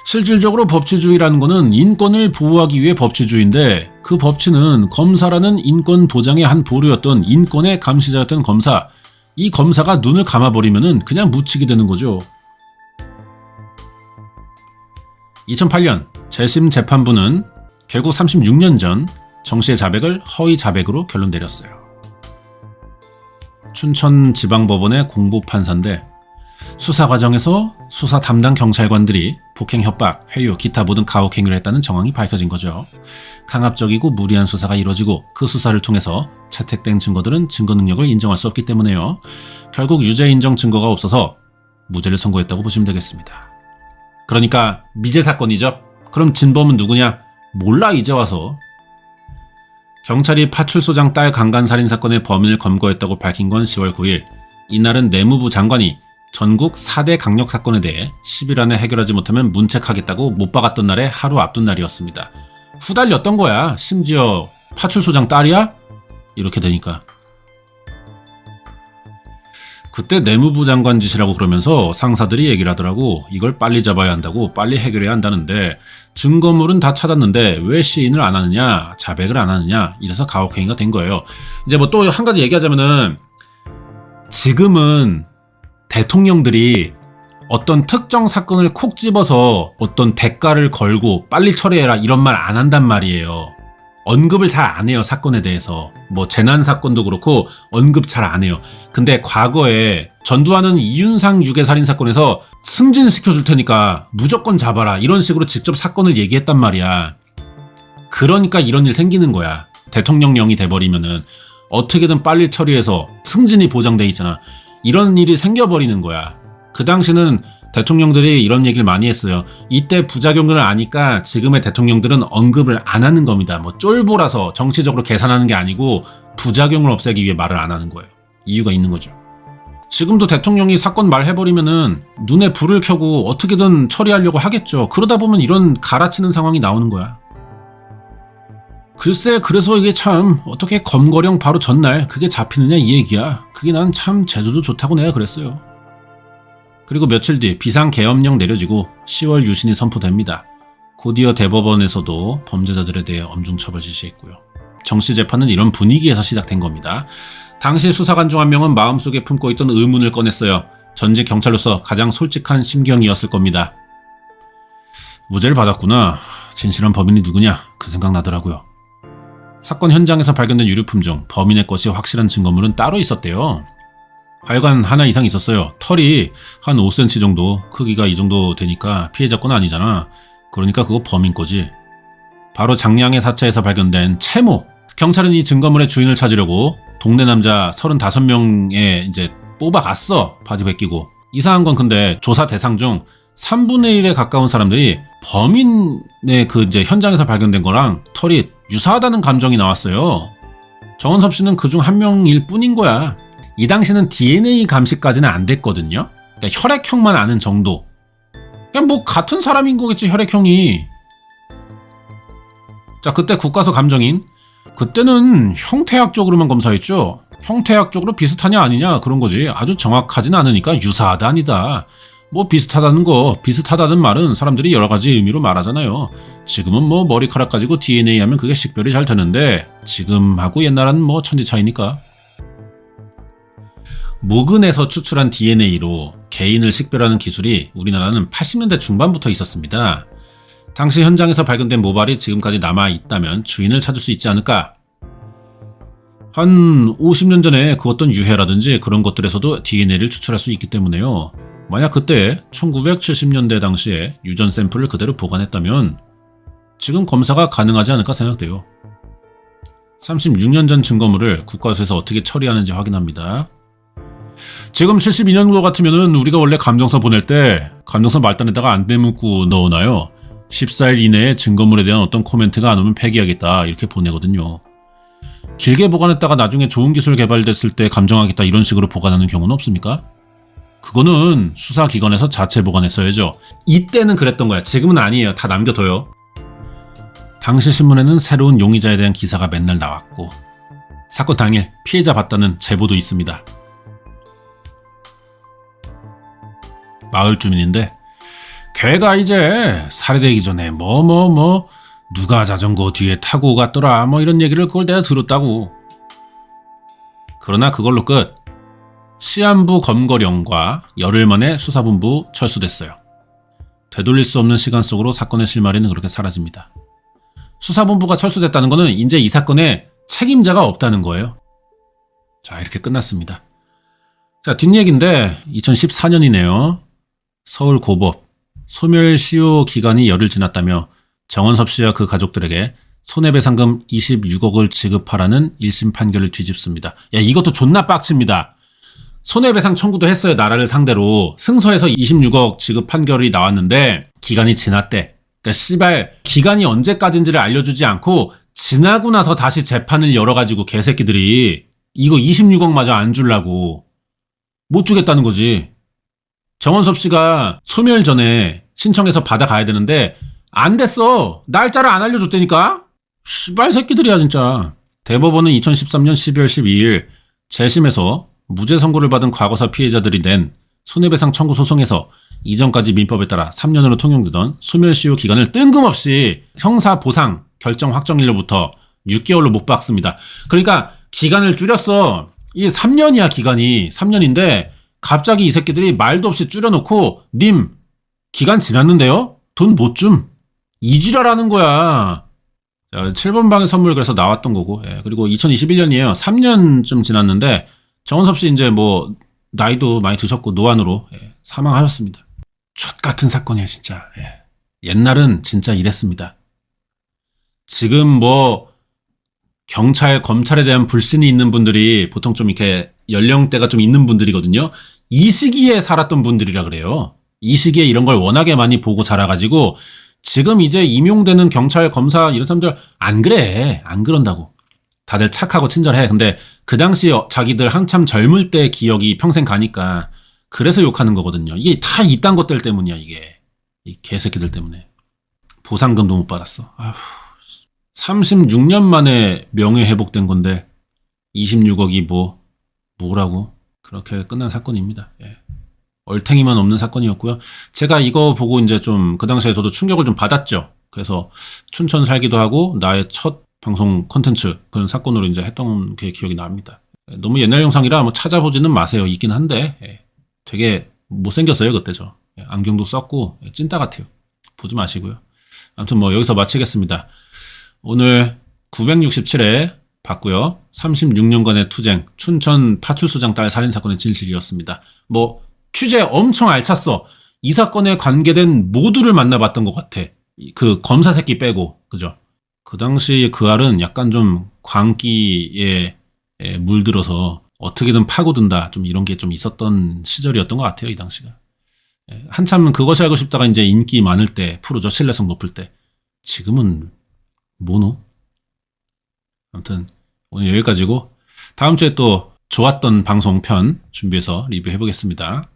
실질적으로 법치주의라는 거는 인권을 보호하기 위해 법치주의인데 그 법치는 검사라는 인권 보장의 한 보루였던 인권의 감시자였던 검사. 이 검사가 눈을 감아버리면은 그냥 묻히게 되는 거죠. 2008년 재심 재판부는 결국 36년 전 정 씨의 자백을 허위 자백으로 결론 내렸어요. 춘천지방법원의 공보판사인데 수사 과정에서 수사 담당 경찰관들이 폭행, 협박, 회유, 기타 모든 가혹 행위를 했다는 정황이 밝혀진 거죠. 강압적이고 무리한 수사가 이루어지고 그 수사를 통해서 채택된 증거들은 증거 능력을 인정할 수 없기 때문에요. 결국 유죄 인정 증거가 없어서 무죄를 선고했다고 보시면 되겠습니다. 그러니까 미제 사건이죠. 그럼 진범은 누구냐? 몰라 이제 와서. 경찰이 파출소장 딸 강간살인 사건의 범인을 검거했다고 밝힌 건 10월 9일. 이날은 내무부 장관이 전국 4대 강력 사건에 대해 10일 안에 해결하지 못하면 문책하겠다고 못 박았던 날에 하루 앞둔 날이었습니다. 후달렸던 거야. 심지어 파출소장 딸이야? 이렇게 되니까. 그때 내무부 장관짓이라고 그러면서 상사들이 얘기를 하더라고. 이걸 빨리 잡아야 한다고, 빨리 해결해야 한다는데 증거물은 다 찾았는데 왜 시인을 안 하느냐, 자백을 안 하느냐, 이래서 가혹행위가 된 거예요. 이제 뭐 또 한 가지 얘기하자면은 지금은 대통령들이 어떤 특정 사건을 콕 집어서 어떤 대가를 걸고 빨리 처리해라 이런 말 안 한단 말이에요. 언급을 잘 안 해요, 사건에 대해서. 뭐 재난 사건도 그렇고 언급 잘 안 해요. 근데 과거에 전두환은 이윤상 유괴살인 사건에서 승진시켜줄 테니까 무조건 잡아라 이런 식으로 직접 사건을 얘기했단 말이야. 그러니까 이런 일 생기는 거야. 대통령령이 돼버리면은 어떻게든 빨리 처리해서 승진이 보장돼 있잖아. 이런 일이 생겨버리는 거야. 그 당시는 대통령들이 이런 얘기를 많이 했어요. 이때 부작용을 아니까 지금의 대통령들은 언급을 안 하는 겁니다. 뭐 쫄보라서 정치적으로 계산하는 게 아니고 부작용을 없애기 위해 말을 안 하는 거예요. 이유가 있는 거죠. 지금도 대통령이 사건 말해버리면은 눈에 불을 켜고 어떻게든 처리하려고 하겠죠. 그러다 보면 이런 갈아치는 상황이 나오는 거야. 글쎄, 그래서 이게 참 어떻게 검거령 바로 전날 그게 잡히느냐 이 얘기야. 그게 난 참 제주도 좋다고 내가 그랬어요. 그리고 며칠 뒤 비상계엄령 내려지고 10월 유신이 선포됩니다. 곧이어 대법원에서도 범죄자들에 대해 엄중 처벌 지시했고요. 정씨 재판은 이런 분위기에서 시작된 겁니다. 당시 수사관 중 한 명은 마음속에 품고 있던 의문을 꺼냈어요. 전직 경찰로서 가장 솔직한 심경이었을 겁니다. 무죄를 받았구나. 진실한 범인이 누구냐? 그 생각 나더라고요. 사건 현장에서 발견된 유류품 중 범인의 것이 확실한 증거물은 따로 있었대요. 하여간 하나 이상 있었어요. 털이 한 5cm 정도, 크기가 이 정도 되니까 피해자 건 아니잖아. 그러니까 그거 범인 거지. 바로 장량의 사체에서 발견된 채모. 경찰은 이 증거물의 주인을 찾으려고 동네 남자 35명에 이제 뽑아갔어. 바지 벗기고. 이상한 건 근데 조사 대상 중 3분의 1에 가까운 사람들이 범인의 그 이제 현장에서 발견된 거랑 털이 유사하다는 감정이 나왔어요. 정원섭 씨는 그중 한 명일 뿐인 거야. 이 당시는 DNA 감식까지는 안 됐거든요. 그러니까 혈액형만 아는 정도. 그냥 뭐 같은 사람인 거겠지, 혈액형이. 자, 그때 국가서 감정인. 그때는 형태학적으로만 검사했죠. 형태학적으로 비슷하냐 아니냐 그런 거지. 아주 정확하진 않으니까 유사하다 아니다. 뭐 비슷하다는 거, 비슷하다는 말은 사람들이 여러 가지 의미로 말하잖아요. 지금은 뭐 머리카락 가지고 DNA 하면 그게 식별이 잘 되는데 지금하고 옛날은 뭐 천지 차이니까. 모근에서 추출한 DNA로 개인을 식별하는 기술이 우리나라는 80년대 중반부터 있었습니다. 당시 현장에서 발견된 모발이 지금까지 남아있다면 주인을 찾을 수 있지 않을까? 한 50년 전에 그 어떤 유해라든지 그런 것들에서도 DNA를 추출할 수 있기 때문에요. 만약 그때 1970년대 당시에 유전 샘플을 그대로 보관했다면 지금 검사가 가능하지 않을까 생각돼요. 36년 전 증거물을 국과수에서 어떻게 처리하는지 확인합니다. 지금 72년도 같으면은 우리가 원래 감정서 보낼 때 감정서 말단에다가 안내 문구 넣어놔요. 14일 이내에 증거물에 대한 어떤 코멘트가 안 오면 폐기하겠다 이렇게 보내거든요. 길게 보관했다가 나중에 좋은 기술 개발됐을 때 감정하겠다 이런 식으로 보관하는 경우는 없습니까? 그거는 수사기관에서 자체 보관했어야죠. 이때는 그랬던 거야. 지금은 아니에요. 다 남겨둬요. 당시 신문에는 새로운 용의자에 대한 기사가 맨날 나왔고 사건 당일 피해자 봤다는 제보도 있습니다. 마을 주민인데 걔가 이제 살해되기 전에 누가 자전거 뒤에 타고 갔더라 이런 얘기를 그걸 내가 들었다고. 그러나 그걸로 끝. 시한부 검거령과 열흘 만에 수사본부 철수됐어요. 되돌릴 수 없는 시간 속으로 사건의 실마리는 그렇게 사라집니다. 수사본부가 철수됐다는 거는 이제 이 사건에 책임자가 없다는 거예요. 자, 이렇게 끝났습니다. 자, 뒷얘기인데 2014년이네요. 서울 고법 소멸시효 기간이 열흘 지났다며 정원섭 씨와 그 가족들에게 손해배상금 26억을 지급하라는 1심 판결을 뒤집습니다. 야, 이것도 존나 빡칩니다. 손해배상 청구도 했어요. 나라를 상대로. 승소해서 26억 지급 판결이 나왔는데 기간이 지났대. 그러니까 씨발 기간이 언제까지인지를 알려주지 않고 지나고 나서 다시 재판을 열어가지고 개새끼들이 이거 26억 마저 안 주려고 못 주겠다는 거지. 정원섭 씨가 소멸 전에 신청해서 받아가야 되는데 안 됐어. 날짜를 안 알려줬다니까. 씨발 새끼들이야 진짜. 대법원은 2013년 12월 12일 재심에서 무죄 선고를 받은 과거사 피해자들이 낸 손해배상 청구 소송에서 이전까지 민법에 따라 3년으로 통용되던 소멸시효 기간을 뜬금없이 형사보상 결정 확정일로부터 6개월로 못 박습니다. 그러니까 기간을 줄였어. 이게 3년이야 기간이. 3년인데 갑자기 이 새끼들이 말도 없이 줄여놓고 님 기간 지났는데요? 돈 못 줌. 이지랄하는 거야. 자, 7번 방의 선물 그래서 나왔던 거고. 예, 그리고 2021년이에요. 3년쯤 지났는데 정원섭 씨 이제 뭐 나이도 많이 드셨고 노안으로 사망하셨습니다. 촛같은 사건이에요 진짜. 옛날은 진짜 이랬습니다. 지금 뭐 경찰, 검찰에 대한 불신이 있는 분들이 보통 좀 이렇게 연령대가 좀 있는 분들이거든요. 이 시기에 살았던 분들이라 그래요. 이 시기에 이런 걸 워낙에 많이 보고 자라가지고 지금 이제 임용되는 경찰, 검사 이런 사람들 안 그래. 안 그런다고. 다들 착하고 친절해. 근데 그 당시 자기들 한참 젊을 때 기억이 평생 가니까 그래서 욕하는 거거든요. 이게 다 이딴 것들 때문이야 이게. 이 개새끼들 때문에. 보상금도 못 받았어. 아휴. 36년 만에 명예 회복된 건데 26억이 뭐라고 그렇게 끝난 사건입니다. 얼탱이만 없는 사건이었고요. 제가 이거 보고 이제 좀 그 당시에 저도 충격을 좀 받았죠. 그래서 춘천 살기도 하고 나의 첫 방송 콘텐츠 그런 사건으로 이제 했던 게 기억이 납니다. 너무 옛날 영상이라 뭐 찾아보지는 마세요. 있긴 한데 되게 못생겼어요 그때 저. 안경도 썼고 찐따 같아요. 보지 마시고요. 아무튼 뭐 여기서 마치겠습니다. 오늘 967회 봤고요. 36년간의 투쟁, 춘천 파출소장 딸 살인사건의 진실이었습니다. 뭐 취재 엄청 알찼어. 이 사건에 관계된 모두를 만나봤던 것 같아. 그 검사 새끼 빼고, 그죠? 그 당시 그 알은 약간 좀 광기에 물들어서 어떻게든 파고든다. 좀 이런 게 좀 있었던 시절이었던 것 같아요. 이 당시가. 한참 그것이 알고 싶다가 이제 인기 많을 때, 프로죠. 신뢰성 높을 때. 지금은 뭐노? 아무튼 오늘 여기까지고 다음 주에 또 좋았던 방송 편 준비해서 리뷰해보겠습니다.